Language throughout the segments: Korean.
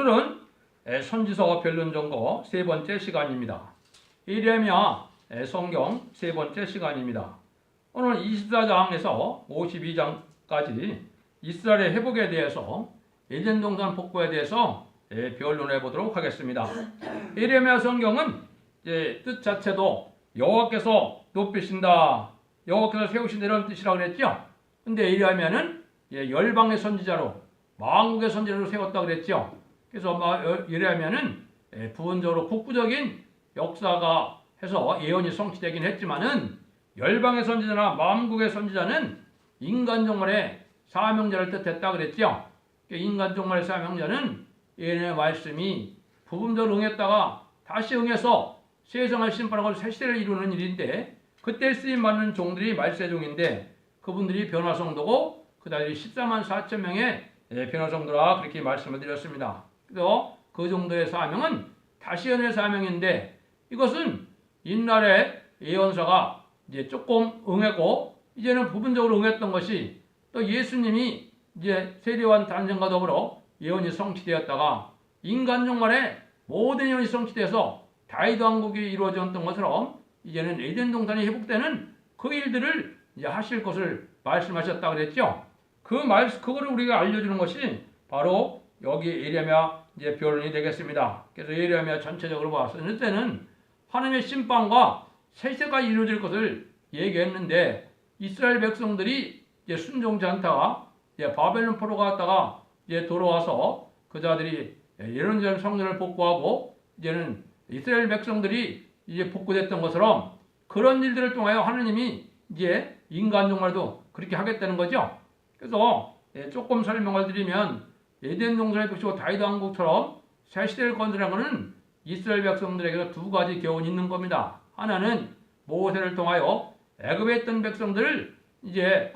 오늘은 선지서 변론전거 세 번째 시간입니다. 예레미야 성경 세 번째 시간입니다. 오늘 24장에서 52장까지 이스라엘의 회복에 대해서 에덴 동산 복구에 대해서 변론해 보도록 하겠습니다. 예레미야 성경은 뜻 자체도 여호와께서 높이신다, 여호와께서 세우신다 이런 뜻이라고 그랬죠. 근데 예레미야는 열방의 선지자로, 만국의 선지자로 세웠다고 그랬죠. 그래서 예레미야는 부분적으로 국부적인 역사가 해서 예언이 성취되긴 했지만은 열방의 선지자나 만국의 선지자는 인간 종말의 사명자를 뜻했다 그랬죠. 인간 종말의 사명자는 예언의 말씀이 부분적으로 응했다가 다시 응해서 세상을 심판하고 새 시대를 이루는 일인데, 그때 쓰임받는 종들이 말세종인데 그분들이 변화성도고 그다음에 14만 4천 명의 변화성도라 그렇게 말씀을 드렸습니다. 그래서 그 정도의 사명은 다시 연의 사명인데, 이것은 옛날에 예언서가 이제 조금 응했고 이제는 부분적으로 응했던 것이 또 예수님이 이제 세례요한 탄생과 더불어 예언이 성취되었다가 인간 종말에 모든 예언이 성취돼서 다윗 왕국이 이루어졌던 것처럼 이제는 에덴 동산이 회복되는 그 일들을 이제 하실 것을 말씀하셨다 그랬죠. 그거를 우리가 알려주는 것이 바로 여기 예레미야 이제 변론이 되겠습니다. 그래서 예레미야 전체적으로 봤을 때는 하나님의 심판과 세세가 이루어질 것을 얘기했는데, 이스라엘 백성들이 이제 순종치 않다가 이제 바벨론 포로가 갔다가 이제 돌아와서 그자들이 예루살렘 성전을 복구하고 이제는 이스라엘 백성들이 이제 복구됐던 것처럼 그런 일들을 통하여 하나님이 이제 인간 종말도 그렇게 하겠다는 거죠. 그래서 조금 설명을 드리면 에덴 동산의 백성과 다윗 왕국처럼 새 시대를 건설한 것은 이스라엘 백성들에게 두 가지 교훈이 있는 겁니다. 하나는 모세를 통하여 애굽에 있던 백성들을 이제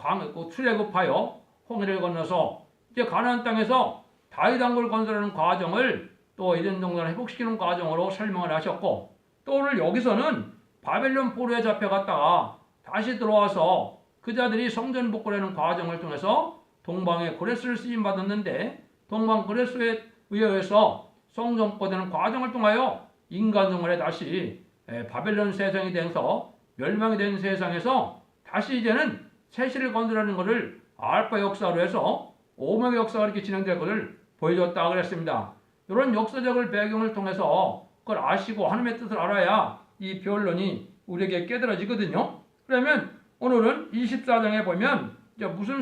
출애굽하여 홍해를 건너서 이제 가나안 땅에서 다윗 왕국을 건설하는 과정을 또 에덴 동산을 회복시키는 과정으로 설명을 하셨고, 또 오늘 여기서는 바벨론 포로에 잡혀갔다가 다시 들어와서 그자들이 성전 복구를 하는 과정을 통해서 동방의 고레스를 쓰임받았는데, 동방 고레스에 의해서 성전 복구되는 과정을 통하여 인간 종말에 다시 바벨론 세상이 돼서 멸망이 된 세상에서 다시 이제는 새시를 건설하는 것을 알파 역사로 해서 오메가 역사가 이렇게 진행될 것을 보여줬다 그랬습니다. 이런 역사적인 배경을 통해서 그걸 아시고 하나님의 뜻을 알아야 이 변론이 우리에게 깨달아지거든요. 그러면 오늘은 24장에 보면 이제 무슨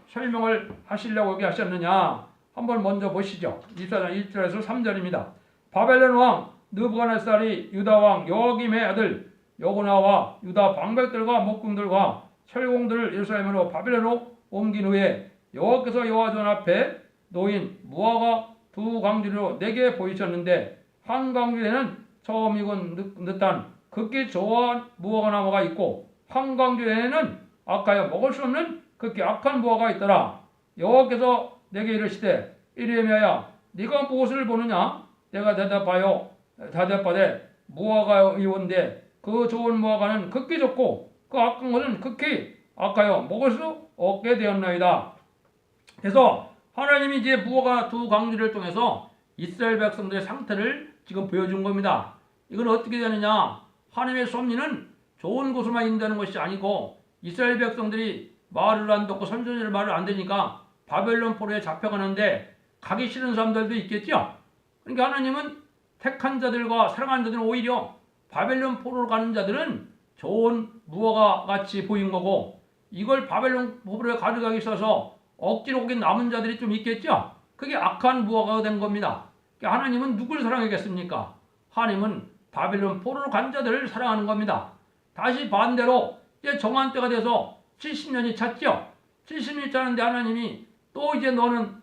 설명을 하시려고 여기 하셨느냐 한번 먼저 보시죠. 24장 1절에서 3절입니다. 바벨론 왕 느부갓네살이 유다 왕 여호야김의 아들 여고나와 유다 방백들과 목궁들과 철공들을 예루살렘으로 바벨론으로 옮긴 후에 여호와께서 여호와전 앞에 놓인 무화과 두 광주리로 내게 보이셨는데, 한 광주리에는 처음 익은 듯한 극히 좋아한 무화과 나무가 있고 한 광주리에는 악하여 먹을 수 없는 극히 악한 무화과가 있더라. 여호와께서 내게 이르시되 예레미야야 네가 무엇을 보느냐? 내가 대답하되 무화과이온데 그 좋은 무화과는 극히 좋고 그 악한 것은 극히 악하여 먹을 수 없게 되었나이다. 그래서 하나님이 이제 무화과 두 광주리를 통해서 이스라엘 백성들의 상태를 지금 보여준 겁니다. 이건 어떻게 되느냐? 하나님의 섭리는 좋은 곳으로만 인도하는 것이 아니고, 이스라엘 백성들이 말을 안 듣고 선지자들 말을 안 들으니까 바벨론 포로에 잡혀가는데 가기 싫은 사람들도 있겠죠. 그러니까 하나님은 택한 자들과 사랑하는 자들은 오히려 바벨론 포로로 가는 자들은 좋은 무화과 같이 보인 거고, 이걸 바벨론 포로에 가져가기 있어서 억지로 거기 남은 자들이 좀 있겠죠. 그게 악한 무화과가 된 겁니다. 그러니까 하나님은 누굴 사랑하겠습니까? 하나님은 바벨론 포로로 간 자들을 사랑하는 겁니다. 다시 반대로 이제 정한 때가 돼서 70년이 찼죠. 70년이 찼는데 하나님이 또 이제 너는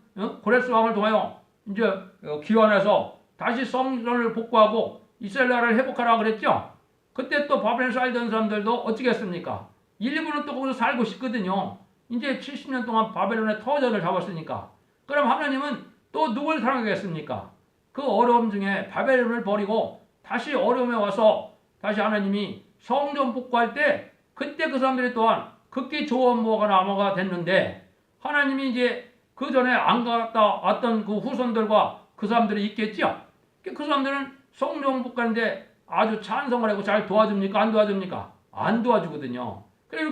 고레스 왕을 통하여 이제 기원해서 다시 성전을 복구하고 이스라엘 나라를 회복하라 그랬죠. 그때 또 바벨론에 살던 사람들도 어떻게 했습니까? 일부는 또 거기서 살고 싶거든요. 이제 70년 동안 바벨론의 터전을 잡았으니까. 그럼 하나님은 또 누굴 사랑하겠습니까? 그 어려움 중에 바벨론을 버리고 다시 어려움에 와서 다시 하나님이 성전 복구할 때, 그때 그 사람들이 또한 극히 좋은 무화과 나무가 됐는데, 하나님이 이제 그 전에 안 갔다 왔던 그 후손들과 그 사람들이 있겠죠. 그 사람들은 성령 복가는데 아주 찬성을 하고 잘 도와줍니까? 안 도와줍니까? 안 도와주거든요. 그래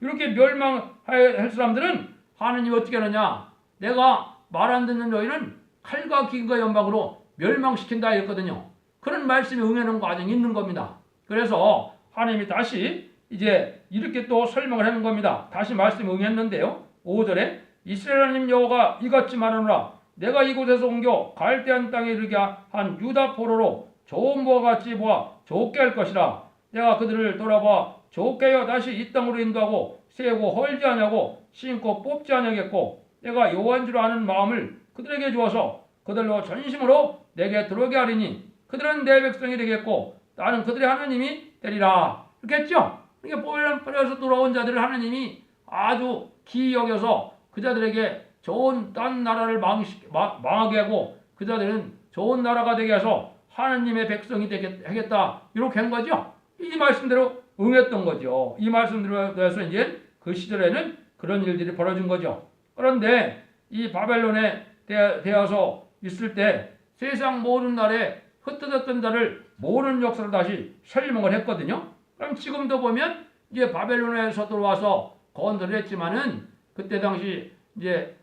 이렇게 멸망할 사람들은 하느님이 어떻게 하느냐? 내가 말 안 듣는 너희는 칼과 기근과 연방으로 멸망시킨다 했거든요. 그런 말씀이 응하는 과정이 있는 겁니다. 그래서 하나님이 다시 이제 이렇게 또 설명을 하는 겁니다. 다시 말씀이 응했는데요. 5절에 이스라엘 하나님 여호와가 이같이 말하노라. 내가 이곳에서 옮겨 갈대한 땅에 이르게 한 유다 포로로 좋은 보와 같이 보아 좋게 할 것이라. 내가 그들을 돌아봐 좋게 하여 다시 이 땅으로 인도하고 세우고 헐지 아니하고 심고 뽑지 아니하겠고 내가 여호와인 줄 아는 마음을 그들에게 주어서 그들로 전심으로 내게 들어오게 하리니 그들은 내 백성이 되겠고 나는 그들의 하나님이 되리라. 그렇겠죠? 그러니까 포로에서 돌아온 자들을 하나님이 아주 기이 여겨서 그 자들에게 좋은 딴 나라를 망하게 하고 그 자들은 좋은 나라가 되게 해서 하나님의 백성이 되게 하겠다. 이렇게 한 거죠. 이 말씀대로 응했던 거죠. 이 말씀대로 해서 이제 그 시절에는 그런 일들이 벌어진 거죠. 그런데 이 바벨론에 되어서 있을 때 세상 모든 날에 흩어졌던 자를 모르는 역사를 다시 설명을 했거든요. 그럼 지금도 보면 이제 바벨론에서 들어와서 건설을 했지만은 그때 당시 이제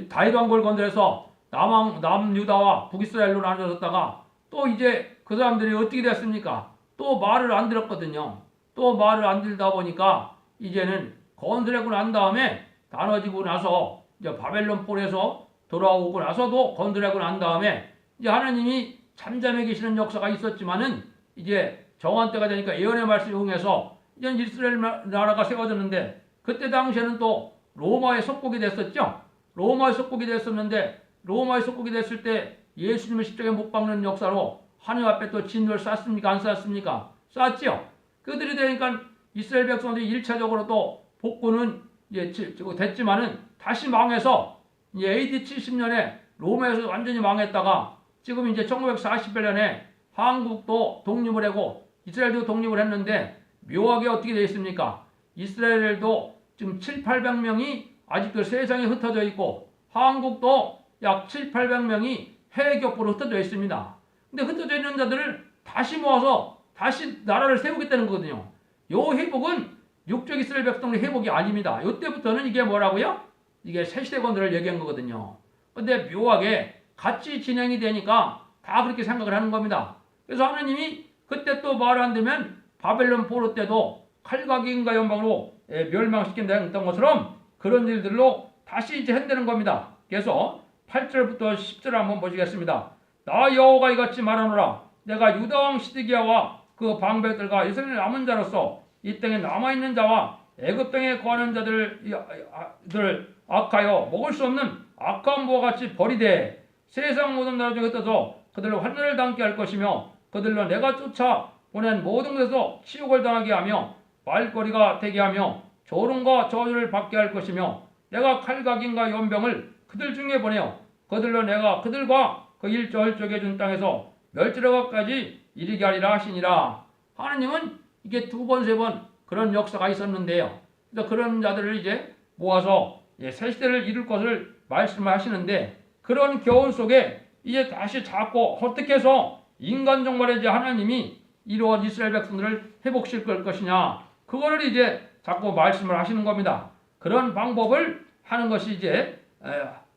다윗 왕국을 건설해서 남유다와 북이스라엘로 나눠졌다가 또 이제 그 사람들이 어떻게 됐습니까? 또 말을 안 들었거든요. 또 말을 안 들다 보니까 이제는 건설하고 난 다음에 나눠지고 나서 이제 바벨론 폴에서 돌아오고 나서도 건설하고 난 다음에 이제 하나님이 잠잠해 계시는 역사가 있었지만은 이제 정한 때가 되니까 예언의 말씀을 응해서 이제 이스라엘 나라가 세워졌는데 그때 당시에는 또 로마의 속국이 됐었죠. 로마의 속국이 됐었는데 로마의 속국이 됐을 때 예수님을 십자가에 못 박는 역사로 하나님 앞에 또 진노를 쌌습니까? 안 쌌습니까? 쌌죠. 그들이 되니까 이스라엘 백성들이 1차적으로 또 복구는 이제 됐지만은 다시 망해서 이제 AD 70년에 로마에서 완전히 망했다가 지금 이제 1948년에 한국도 독립을 하고 이스라엘도 독립을 했는데 묘하게 어떻게 되어 있습니까? 이스라엘도 지금 700~800명이 아직도 세상에 흩어져 있고 한국도 약 700~800명이 해외 격보로 흩어져 있습니다. 근데 흩어져 있는 자들을 다시 모아서 다시 나라를 세우겠다는 거거든요. 요 회복은 육적 이스라엘 백성의 회복이 아닙니다. 이때부터는 이게 뭐라고요? 이게 새시대 건설을 얘기한 거거든요. 근데 묘하게 같이 진행이 되니까 다 그렇게 생각을 하는 겁니다. 그래서 하나님이 그때 또 말 안 되면 바벨론 포로 때도 칼과 기근과 연방으로 멸망시킨다 했던 것처럼 그런 일들로 다시 이제 한다는 겁니다. 그래서 8절부터 10절 한번 보시겠습니다. 나 여호와가 이같이 말하노라. 내가 유다 왕 시드기야와 그 방백들과 이스라엘 남은 자로서 이 땅에 남아있는 자와 애굽 땅에 거하는 자들 악하여 먹을 수 없는 악한 무와 같이 버리되 세상 모든 나라 중에 흩어서 그들로 환난을 당케 할 것이며 그들로 내가 쫓아 보낸 모든 곳에서 치욕을 당하게 하며 말거리가 되게 하며 조롱과 저주를 받게 할 것이며 내가 칼과 기근과 연병을 그들 중에 보내어 그들로 내가 그들과 그 일저일족에 준 땅에서 멸절하기까지 이르게 하리라 하시니라. 하나님은 이게 2번, 3번 그런 역사가 있었는데요. 그래서 그런 자들을 이제 모아서 새 시대를 이룰 것을 말씀하시는데 그런 교훈 속에 이제 다시 자꾸 어떻게 해서 인간 종말에 이제 하나님이 이루어 이스라엘 백성들을 회복시킬 걸 것이냐 그거를 이제 자꾸 말씀을 하시는 겁니다. 그런 방법을 하는 것이 이제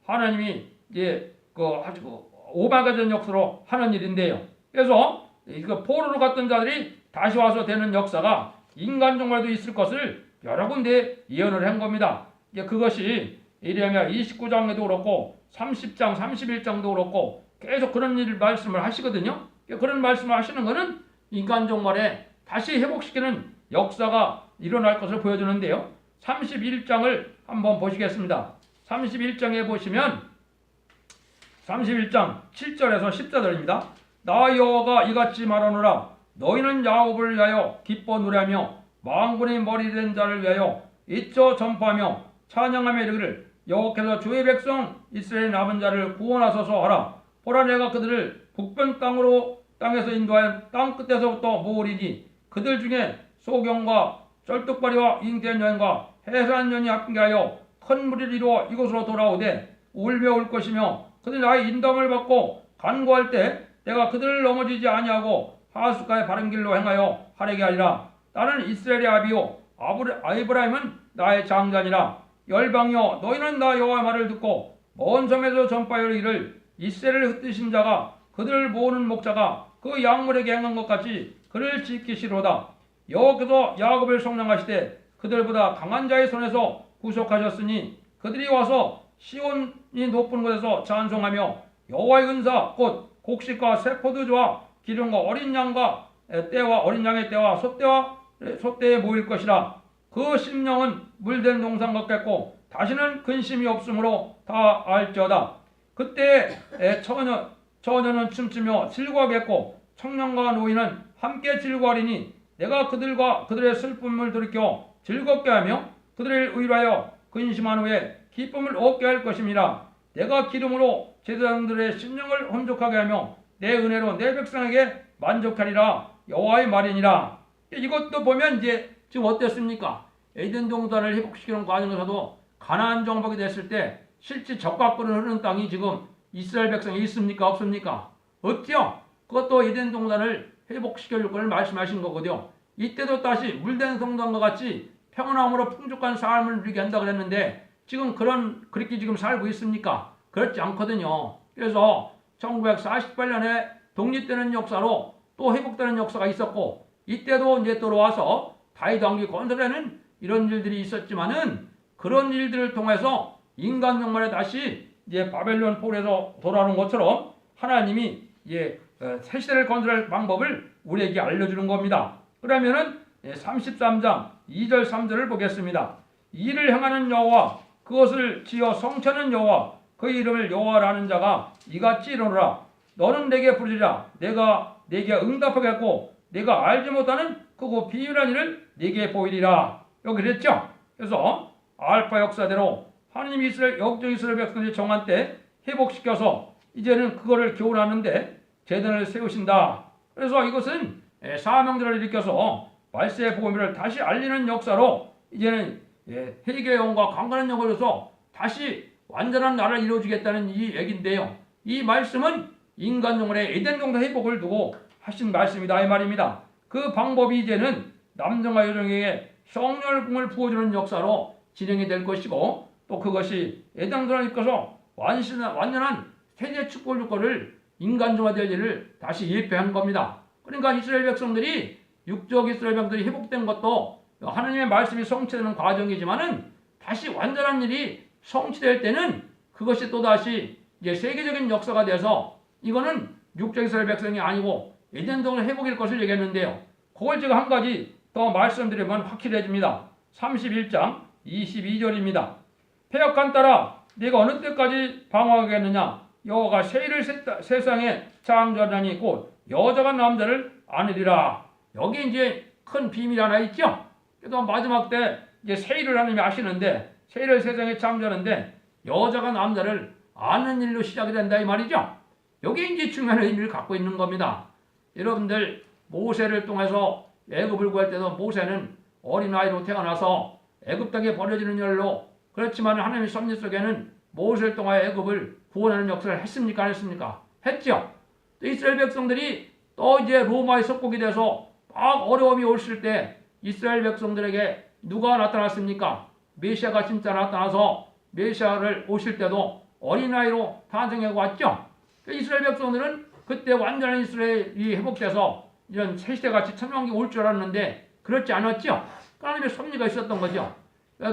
하나님이 이제 아주 오마가전 역사로 하는 일인데요. 그래서 포로로 갔던 자들이 다시 와서 되는 역사가 인간 종말도 있을 것을 여러 군데 예언을 한 겁니다. 이제 그것이 예레미야 29장에도 그렇고 30장, 31장도 그렇고 계속 그런 일을 말씀을 하시거든요. 그런 말씀을 하시는 것은 인간 종말에 다시 회복시키는 역사가 일어날 것을 보여주는데요. 31장을 한번 보시겠습니다. 31장에 보시면 31장 7절에서 14절입니다. 나 여호와가 이같이 말하노라. 너희는 야곱을 위하여 기뻐 노래하며 만군의 머리 된 자를 위하여 잊혀 전파하며 찬양하며 이르기를 여호와께서 주의 백성 이스라엘 남은 자를 구원하소서 하라. 보라 내가 그들을 북변 땅에서 인도하여 땅 끝에서부터 모으리니 그들 중에 소경과 쩔뚝발이와 잉태한 여인과 해산한 년이 합계하여 큰 무리를 이루어 이곳으로 돌아오되 울며 울 것이며 그들이 나의 인도함을 받고 간구할 때 내가 그들을 넘어지지 아니하고 하숫가의 바른 길로 행하여 하려게 하리라. 나는 이스라엘의 아비요 아브라함은 나의 장자니라. 열방이여 너희는 나 여호와의 말을 듣고 먼 섬에서 전파하여 이를 이스라엘을 흩으신 자가 그들을 모으는 목자가 그 양물에게 행한 것 같이 그를 지키시로다. 여호와께서 야곱을 성령하시되 그들보다 강한 자의 손에서 구속하셨으니 그들이 와서 시온이 높은 곳에서 찬송하며 여호와의 은사 곧 곡식과 새 포도주와 기름과 어린 양과 때와 어린 양의 때와 소때에 모일 것이라. 그 심령은 물된 동산 같겠고 다시는 근심이 없으므로 다 알지어다. 그때 처녀는 춤추며 즐거워하겠고 청년과 노인은 함께 즐거워하리니 내가 그들의 슬픔을 돌이켜 즐겁게 하며 그들을 위로하여 근심한 후에 기쁨을 얻게 할 것임이라. 내가 기름으로 제사장들의 심령을 혼족하게 하며 내 은혜로 내 백성에게 만족하리라. 여호와의 말이니라. 이것도 보면 이제 지금 어땠습니까? 에덴 동산을 회복시키는 과정에서도 가나안 정복이 됐을 때 실제 적과 꿀을 흐르는 땅이 지금 이스라엘 백성이 있습니까? 없습니까? 없죠? 그것도 에덴 동산을 회복시켜줄 것을 말씀하신 거거든요. 이때도 다시 물된 성전과 같이 평온함으로 풍족한 삶을 누리게 한다 그랬는데 지금 그렇게 지금 살고 있습니까? 그렇지 않거든요. 그래서 1948년에 독립되는 역사로 또 회복되는 역사가 있었고 이때도 이제 들어와서 다윗 왕기 건설에는 이런 일들이 있었지만은 그런 일들을 통해서 인간 종말에 다시 이제 바벨론 포로에서 돌아오는 것처럼 하나님이 새 시대를 건설할 방법을 우리에게 알려주는 겁니다. 그러면은 33장 2절 3절을 보겠습니다. 이를 행하는 여호와 그것을 지어 성취하는 여호와 그 이름을 여호와라는 자가 이같이 이르노라. 너는 내게 부르리라. 내가 내게 응답하겠고 내가 알지 못하는 크고 비밀한 일을 네게 보이리라. 여기 그랬죠? 그래서 알파 역사대로 하나님이 역적 이스라엘 백성들이 정한 때 회복시켜서 이제는 그거를 교훈하는데 제단을 세우신다. 그래서 이것은 사명들을 일으켜서 말세의 복음을 다시 알리는 역사로 이제는 회개의 영과 강건한 영을 줘서 다시 완전한 나라를 이루어주겠다는 이 얘기인데요. 이 말씀은 인간 영혼의 에덴 동산 회복을 두고 하신 말씀이다 이 말입니다. 그 방법이 이제는 남성과 여성에게 성령을 부어주는 역사로 진행이 될 것이고 또 그것이 에덴 동산을 이끌어서 완전한 세대 축복 주권을 인간중화될 일을 다시 예표한 겁니다. 그러니까 이스라엘 백성들이 육적 이스라엘 백성들이 회복된 것도 하나님의 말씀이 성취되는 과정이지만은 다시 완전한 일이 성취될 때는 그것이 또다시 이제 세계적인 역사가 돼서 이거는 육적 이스라엘 백성이 아니고 에덴 동산 회복일 것을 얘기했는데요. 그걸 제가 한 가지 더 말씀드리면 확실해집니다. 31장 22절입니다. 패역한 딸아 네가 어느 때까지 방황하겠느냐. 여호와가 새 일을 세상에 창조하니 곧 여자가 남자를 아느리라. 여기 이제 큰 비밀이 하나 있죠. 그래서 마지막 때 이제 새 일을 하나님이 아시는데 새 일을 세상에 창조하는데 여자가 남자를 아는 일로 시작이 된다 이 말이죠. 여기 이제 중요한 의미를 갖고 있는 겁니다. 여러분들 모세를 통해서 애굽을 구할 때도 모세는 어린아이로 태어나서 애굽 땅에 버려지는 일로 그렇지만 하나님의 섭리 속에는 모세를 통하여 애굽을 구원하는 역사를 했습니까? 안 했습니까? 했죠. 또 이스라엘 백성들이 또 이제 로마의 속국이 돼서 막 어려움이 오실 때 이스라엘 백성들에게 누가 나타났습니까? 메시아가 진짜 나타나서 메시아를 오실 때도 어린아이로 탄생해 왔죠. 이스라엘 백성들은 그때 완전한 이스라엘이 회복돼서 이런 새시대같이 천만기 올 줄 알았는데 그렇지 않았죠. 하나님의 섭리가 있었던 거죠.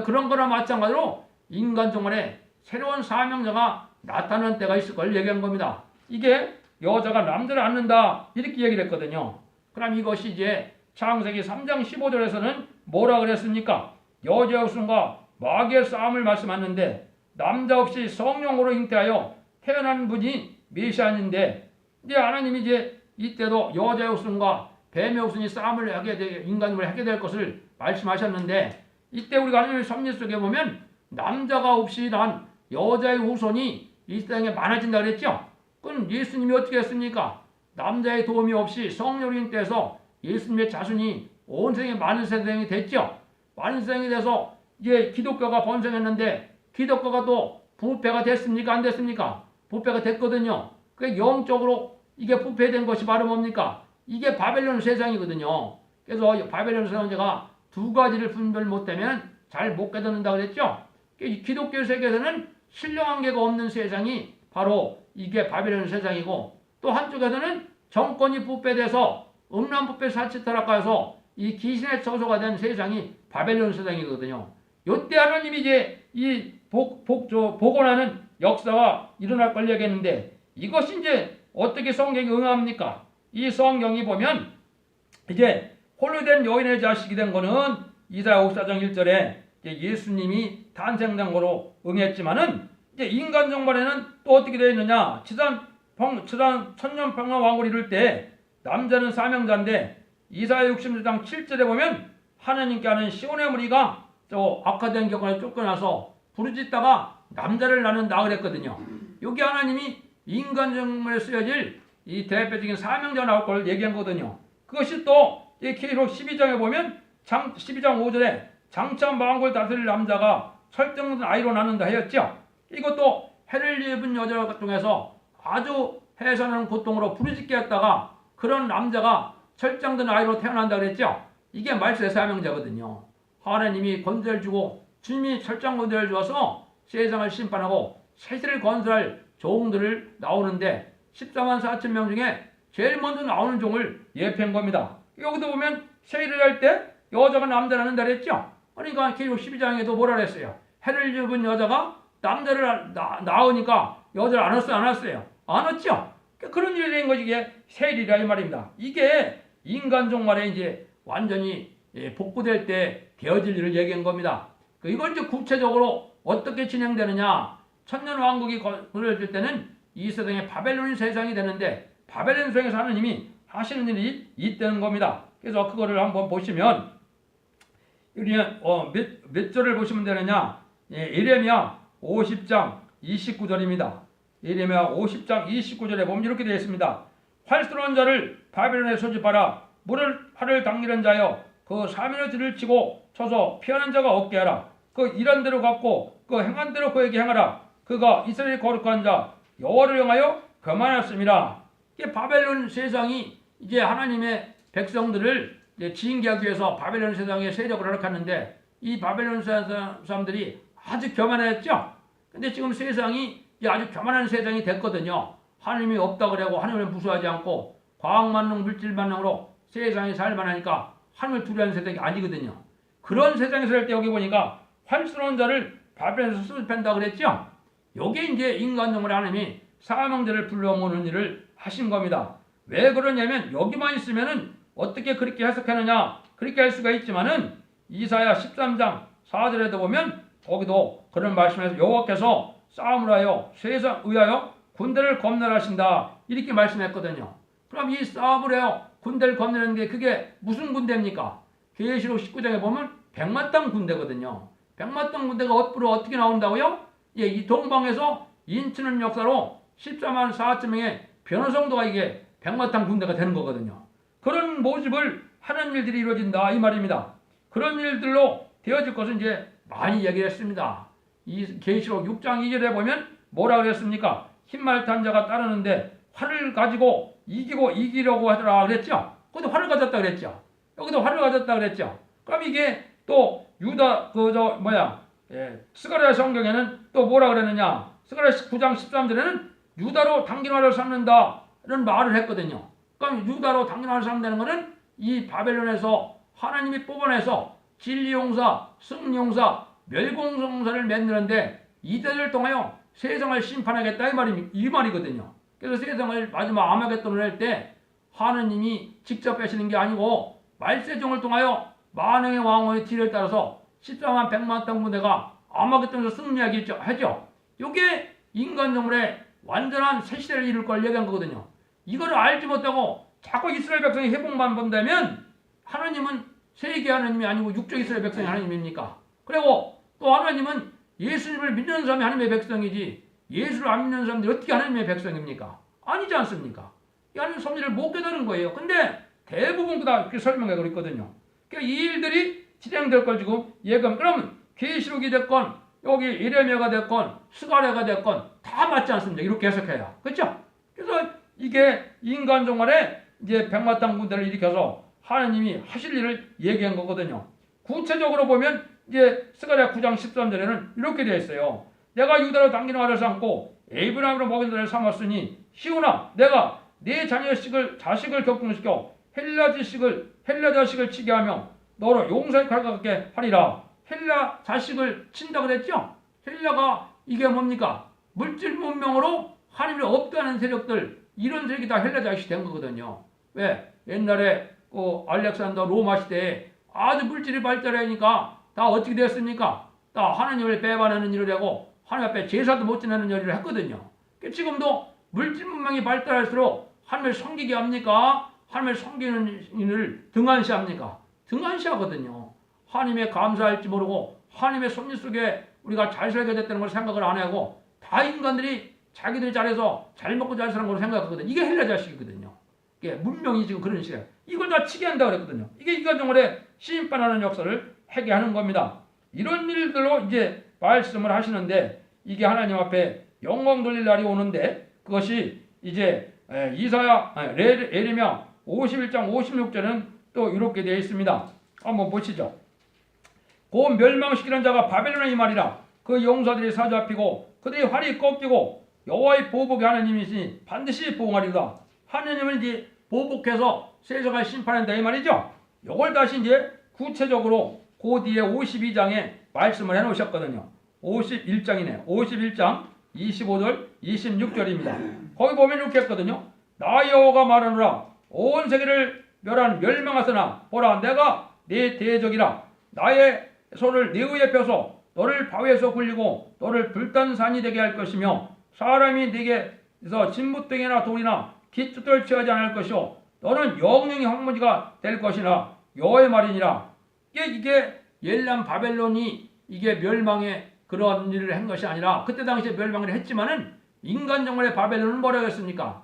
그런 거나 마찬가지로 인간 종말에 새로운 사명자가 나타나는 때가 있을 걸 얘기한 겁니다. 이게 여자가 남자를 낳는다 이렇게 얘기를 했거든요. 그럼 이것이 이제 창세기 3장 15절에서는 뭐라 그랬습니까? 여자의 웃음과 마귀의 싸움을 말씀하는데 남자 없이 성령으로 잉태하여 태어난 분이 메시아인데 이제 하나님이 이제 이때도 여자의 웃음과 뱀의 웃음이 싸움을 하게 될 인간을 하게 될 것을 말씀하셨는데 이때 우리가 하나님의 섭리 속에 보면 남자가 없이 난 여자의 후손이 이 땅에 많아진다 그랬죠. 그럼 예수님이 어떻게 했습니까? 남자의 도움이 없이 성령으로 잉태해서 예수님의 자손이 온 세상에 많은 세상이 됐죠. 많은 세상이 돼서 이제 기독교가 번성했는데 기독교가 또 부패가 됐습니까? 안 됐습니까? 부패가 됐거든요. 그 영적으로 이게 부패된 것이 바로 뭡니까? 이게 바벨론 세상이거든요. 그래서 바벨론 세상제가 두 가지를 분별 못하면 잘 못 깨닫는다 그랬죠. 기독교 세계에서는 신령한계가 없는 세상이 바로 이게 바벨론 세상이고, 또 한쪽에서는 정권이 부패돼서 음란부패 사치 타락하여서 이 귀신의 처소가 된 세상이 바벨론 세상이거든요. 요때 하나님이 이제 이 복원하는 역사가 일어날 걸 얘기했는데, 이것이 이제 어떻게 성경이 응합니까? 이 성경이 보면 이제 홀로 된 여인의 자식이 된 거는 이사야 54장 1절에 예수님이 탄생된 거로 응했지만은, 이제 인간 정말에는 또 어떻게 되어 있느냐? 지상 천년 평화 왕국을 이룰 때 남자는 사명자인데, 이사야 66장 7절에 보면 하나님께 하는 시온의 무리가 저 악화된 경관에 쫓겨나서 부르짖다가 남자를 낳는다 그랬거든요. 여기 하나님이 인간 정말에 쓰여질 이 대표적인 사명자 나올 걸 얘기한 거거든요. 그것이 또 이 계시록 12장에 보면 12장 5절에 장차 만국을 다스릴 남자가 설정된 아이로 낳는다 하였죠. 이것도 해를 입은 여자 중에서 아주 해산하는 고통으로 부르짖게 했다가 그런 남자가 설정된 아이로 태어난다 그랬죠. 이게 말세의 사명자거든요. 하나님이 권세를 주고 주님이 철장 권세를 주어서 세상을 심판하고 세세를 건설할 종들을 나오는데, 14만 4천 명 중에 제일 먼저 나오는 종을 예표한 겁니다. 여기도 보면 세일을 할 때 여자가 남자를 낳는다 그랬죠. 그러니까 계시록 12장에도 뭐라 그랬어요? 해를 입은 여자가 남자를 낳으니까 여자를 안 왔어요? 안 왔어요? 안 왔죠? 그런 일이 된 것이 이게 세일이라 이 말입니다. 이게 인간 종말에 이제 완전히 복구될 때 되어질 일을 얘기한 겁니다. 이걸 이제 구체적으로 어떻게 진행되느냐? 천년 왕국이 건설될 때는 이 세상에 바벨론 세상이 되는데, 바벨론 세상에서 하나님이 하시는 일이 있다는 겁니다. 그래서 그거를 한번 보시면, 우리 몇 절을 보시면 되느냐? 예레미야 50장 29절입니다. 예레미야 50장 29절에 보면 이렇게 되어 있습니다. 활쏘는 자를 바벨론에 소집하라. 활을 당기는 자여 그 사면의 뒤를 치고 쳐서 피하는 자가 없게 하라. 그 일한 대로 갚고 그 행한 대로 그에게 행하라. 그가 이스라엘의 거룩한 자 여호와를 향하여 교만하였습니다. 이게 바벨론 세상이 이제 하나님의 백성들을 징계하기 위해서 바벨론 세상에 세력을 허락하는데, 이 바벨론 사람들이 아주 교만했죠. 근데 지금 세상이 아주 교만한 세상이 됐거든요. 하나님이 없다 그러고 하나님을 무수하지 않고 과학만능 물질만능으로 세상이 살만하니까 하나님을 두려워하는 세상이 아니거든요. 그런 세상에서 할 때 여기 보니까 활쏘는 자를 바벨론에서 수습한다 그랬죠. 요게 이제 인간적으로 하나님이 사명자를 불러모으는 일을 하신 겁니다. 왜 그러냐면 여기만 있으면은 어떻게 그렇게 해석하느냐, 그렇게 할 수가 있지만은 이사야 13장 4절에도 보면 거기도 그런 말씀에서 여호와께서 싸움을 하여 세상 의하여 군대를 겁내하신다 이렇게 말씀했거든요. 그럼 이 싸움을 해요 군대를 겁내는 게 그게 무슨 군대입니까? 계시록 19장에 보면 백마땅 군대거든요. 백마땅 군대가 앞으로 어떻게 나온다고요? 이 동방에서 인치는 역사로 14만 4천 명의 변호성도가 이게 백마땅 군대가 되는 거거든요. 그런 모집을 하는 일들이 이루어진다 이 말입니다. 그런 일들로 되어질 것은 이제 많이 얘기를 했습니다. 이 계시록 6장 2절에 보면 뭐라 그랬습니까? 흰말 탄 자가 따르는데 활을 가지고 이기려고 하더라 그랬죠. 거기도 활을 가졌다 그랬죠. 여기도 활을 가졌다 그랬죠. 그럼 이게 또 유다 스가랴 성경에는 또 뭐라 그랬느냐? 스가랴 9장 13절에는 유다로 당긴화를 삼는다 이런 말을 했거든요. 그럼 유다로 당긴화를 삼는다는 것은 이 바벨론에서 하나님이 뽑아내서 진리용사, 승리용사, 멸공용사를 만드는데 이들을 통하여 세상을 심판하겠다 이 말이거든요. 그래서 세상을 마지막 아마겟돈을 할 때 하나님이 직접 빼시는 게 아니고 말세종을 통하여 만왕의 왕의 뒤를 따라서 14만 100만 땅 군대가 아마겟돈에서 승리하게 하죠. 이게 인간정물의 완전한 새 시대를 이룰 걸 얘기한 거거든요. 이거를 알지 못하고 자꾸 이스라엘 백성이 회복만 본다면 하나님은 세계 하나님이 아니고 육적 이스라엘 백성이 하나님입니까? 그리고 또 하나님은 예수님을 믿는 사람이 하나님의 백성이지 예수를 안 믿는 사람들이 어떻게 하나님의 백성입니까? 아니지 않습니까? 이 하나님 섭리를 못 깨달은 거예요. 근데 대부분 다 그렇게 설명하고 있거든요. 그러니까 이 일들이 진행될 걸 지금 예감. 그러면 계시록이 됐건 여기 예레미야가 됐건 스가랴가 됐건 다 맞지 않습니다. 이렇게 해석해야. 그렇죠? 그래서 이게 인간 종말에 이제 백마땅 군대를 일으켜서 하나님이 하실 일을 얘기한 거거든요. 구체적으로 보면 이제 스가랴 9장 13절에는 이렇게 되어 있어요. 내가 유다로 당기는 알을 삼고 에브라임으로 먹인 자를 삼았으니 시온아 내가 네 자식을 격동시켜 헬라 자식을 치게 하며 너로 용사의 칼과 같게 하리라. 헬라 자식을 친다 그랬죠? 헬라가 이게 뭡니까? 물질 문명으로 하나님이 없다는 세력들, 이런 세력이 다 헬라 자식이 된 거거든요. 왜? 옛날에 알렉산더 로마 시대에 아주 물질이 발달하니까 다 어떻게 되었습니까? 다 하나님을 배반하는 일을 하고 하나님 앞에 제사도 못 지내는 일을 했거든요. 지금도 물질 문명이 발달할수록 하나님을 섬기게 합니까? 하나님을 섬기는 일을 등한시합니까? 등한시하거든요. 하나님의 감사할지 모르고 하나님의 섭리 속에 우리가 잘 살게 됐다는 걸 생각을 안 하고 다 인간들이 자기들이 잘해서 잘 먹고 잘 사는 걸로 생각하거든요. 이게 헬라 자식이거든요. 이게 문명이 지금 그런 식이에요. 이걸 다 치게 한다 그랬거든요. 이게 인간 종말에 심판하는 역사를 하게 하는 겁니다. 이런 일들로 이제 말씀을 하시는데 이게 하나님 앞에 영광 돌릴 날이 오는데 그것이 이제 예레미야 51장 56절은 또 이렇게 되어 있습니다. 한번 보시죠. 곧 멸망시키는 자가 바벨론의 말이라. 그 용사들이 사잡히고 그들이 활이 꺾이고 여호와의 보복의 하나님이시니 반드시 보응하리로다. 하나님은 이제 보복해서 세상을 심판한다 이 말이죠. 이걸 다시 이제 구체적으로 그 뒤에 52장에 말씀을 해놓으셨거든요. 51장이네. 51장 25절 26절입니다. 거기 보면 이렇게 했거든요. 나 여호와가 말하노라. 온 세계를 멸망하으나 보라 내가 네 대적이라. 나의 손을 네 위에 펴서 너를 바위에서 굴리고 너를 불탄 산이 되게 할 것이며 사람이 네게서 진무덩이나 돌이나 기특을 취하지 않을 것이요 너는 영영의 황무지가 될 것이나 여호와의 말이니라. 이게 옛날 바벨론이 이게 멸망의 그런 일을 한 것이 아니라 그때 당시에 멸망을 했지만은 인간 정말의 바벨론은 뭐라고 했습니까?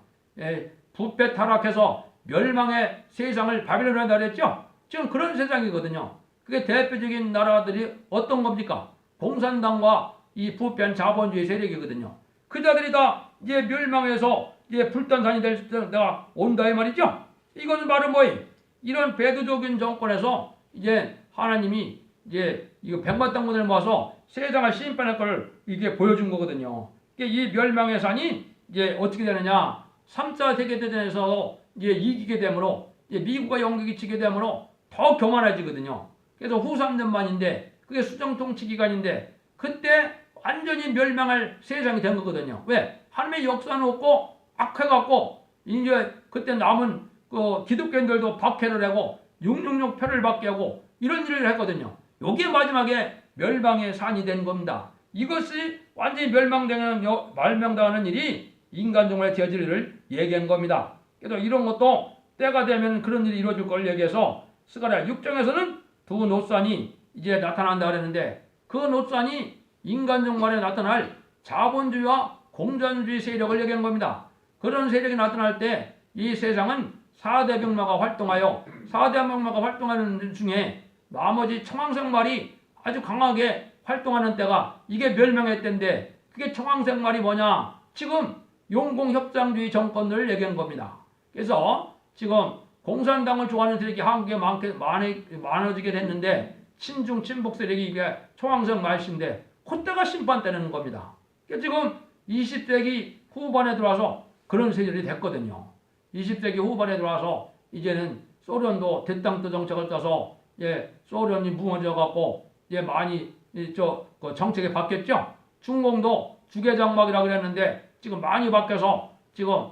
부패 타락해서 멸망의 세상을 바벨론이라고 그랬죠? 지금 그런 세상이거든요. 그게 대표적인 나라들이 어떤 겁니까? 공산당과 이 부패한 자본주의 세력이거든요. 그 자들이 다 이제 멸망해서 이제 불탄산이 될 때가 온다 이 말이죠. 이것은 바로 뭐예요? 이런 배도적인 정권에서 이제 하나님이 이제 이거 백만 땅군을 모아서 세상을 심판할 걸 이게 보여준 거거든요. 이 멸망의 산이 이제 어떻게 되느냐? 3차 세계대전에서 이제 이기게 되므로 이제 미국과 영국이 지게 되므로 더 교만해지거든요. 그래서 후 3년만인데 그게 수정통치 기간인데 그때 완전히 멸망할 세상이 된 거거든요. 왜? 하나님의 역사는 없고 악해갖고 이제 그때 남은 그 기독교인들도 박해를 하고 666 표를 받게 하고 이런 일을 했거든요. 이게 마지막에 멸망의 산이 된 겁니다. 이것이 완전히 멸망당하는 일이 인간 종말에 되어질 일을 얘기한 겁니다. 그래서 이런 것도 때가 되면 그런 일이 이루어질 걸 얘기해서 스가랴 6장에서는 두 노산이 이제 나타난다 그랬는데 그 노산이 인간 종말에 나타날 자본주의와 공산주의 세력을 얘기한 겁니다. 그런 세력이 나타날 때 이 세상은 4대 병마가 활동하여 4대 병마가 활동하는 중에 나머지 청황색말이 아주 강하게 활동하는 때가 이게 멸망의 때인데 그게 청황색말이 뭐냐? 지금 용공협상주의 정권을 얘기한 겁니다. 그래서 지금 공산당을 좋아하는 세력이 한국에 많아지게 됐는데 친중 친북 세력이 이게 청황색 말씨인데 그때가 심판되는 겁니다. 지금 20세기 후반에 들어와서 그런 세력이 됐거든요. 20세기 후반에 들어와서 이제는 소련도 대땅도 정책을 짜서 소련이 무너져 갖고 많이 그 정책이 바뀌었죠. 중공도 주계장막이라고 그랬는데 지금 많이 바뀌어서 지금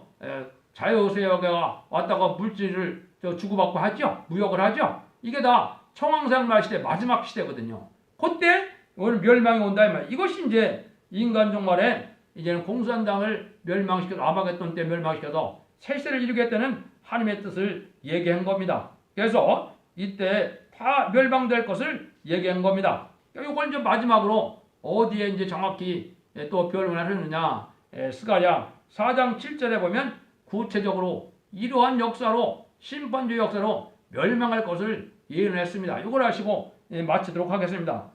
자유세계가 왔다가 물질을 주고받고 하죠. 무역을 하죠. 이게 다 청황색말 시대 마지막 시대거든요. 그때 오늘 멸망이 온다 이 말. 이것이 이제 인간 종말에 이제는 공산당을 멸망시켜서 아마겟돈 때 멸망시켜서 세세를 이루겠다는 하나님의 뜻을 얘기한 겁니다. 그래서 이때 다 멸망될 것을 얘기한 겁니다. 이걸 이제 마지막으로 어디에 이제 정확히 또 표현을 하느냐? 스가랴 4장 7절에 보면 구체적으로 이러한 역사로 심판주의 역사로 멸망할 것을 예언했습니다. 이걸 하시고 마치도록 하겠습니다.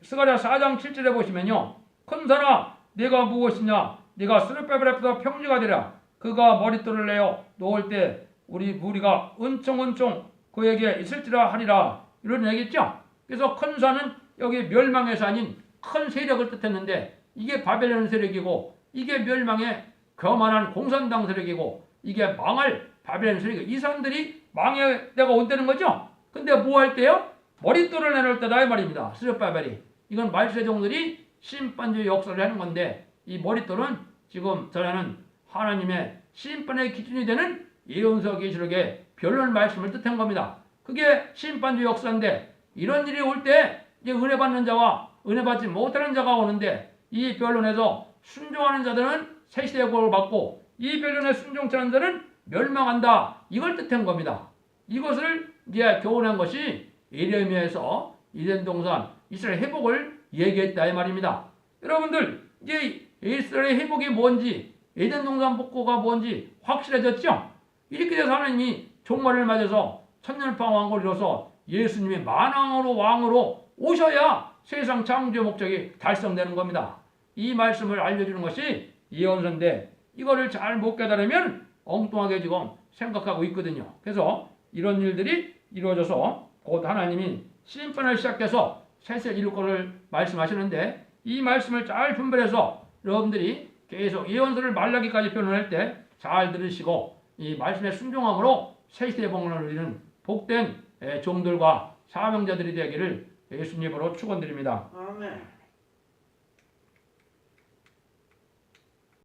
스가랴 4장 7절에 보시면요. 큰 산아 네가 무엇이냐 네가 스룹바벨 앞에서 평지가 되라. 그가 머릿돌을 내어 놓을 때 우리 무리가 은총은총 그에게 있을지라 하리라. 이런 얘기겠죠. 그래서 큰 산은 여기 멸망의 산인 큰 세력을 뜻했는데 이게 바벨론 세력이고 이게 멸망의 거만한 공산당 세력이고 이게 망할 바벨론 세력이고 이 사람들이 망의 때가 온다는 거죠. 근데 뭐 할 때요? 머릿돌을 내놓을 때다 이 말입니다. 스룹바벨이. 이건 말세종들이 심판주의 역사를 하는 건데 이 머릿돌은 지금 저는 하나님의 심판의 기준이 되는 예언서 계시록의 변론 말씀을 뜻한 겁니다. 그게 심판주의 역사인데 이런 일이 올 때 이제 은혜 받는 자와 은혜 받지 못하는 자가 오는데 이 변론에서 순종하는 자들은 세시의 복을 받고 이 변론에 순종치 않는 자는 멸망한다. 이걸 뜻한 겁니다. 이것을 이제 교훈한 것이 예레미야에서 이덴 동산 이스라엘 회복을 얘기했다 이 말입니다. 여러분들 이제 이스라엘 회복이 뭔지 에덴 동산 복구가 뭔지 확실해졌죠? 이렇게 돼서 하나님이 종말을 맞아서 천년왕 왕국을 이뤄서 예수님이 만왕으로 왕으로 오셔야 세상 창조의 목적이 달성되는 겁니다. 이 말씀을 알려주는 것이 예언서인데 이거를 잘 못 깨달으면 엉뚱하게 지금 생각하고 있거든요. 그래서 이런 일들이 이루어져서 곧 하나님이 심판을 시작해서 세세를 이룰 것을 말씀하시는데 이 말씀을 잘 분별해서 여러분들이 계속 예언서를 말라기까지 표현할 때 잘 들으시고 이 말씀에 순종함으로 세세의 복을 누리는 복된 종들과 사명자들이 되기를 예수님으로 축원드립니다. 아멘.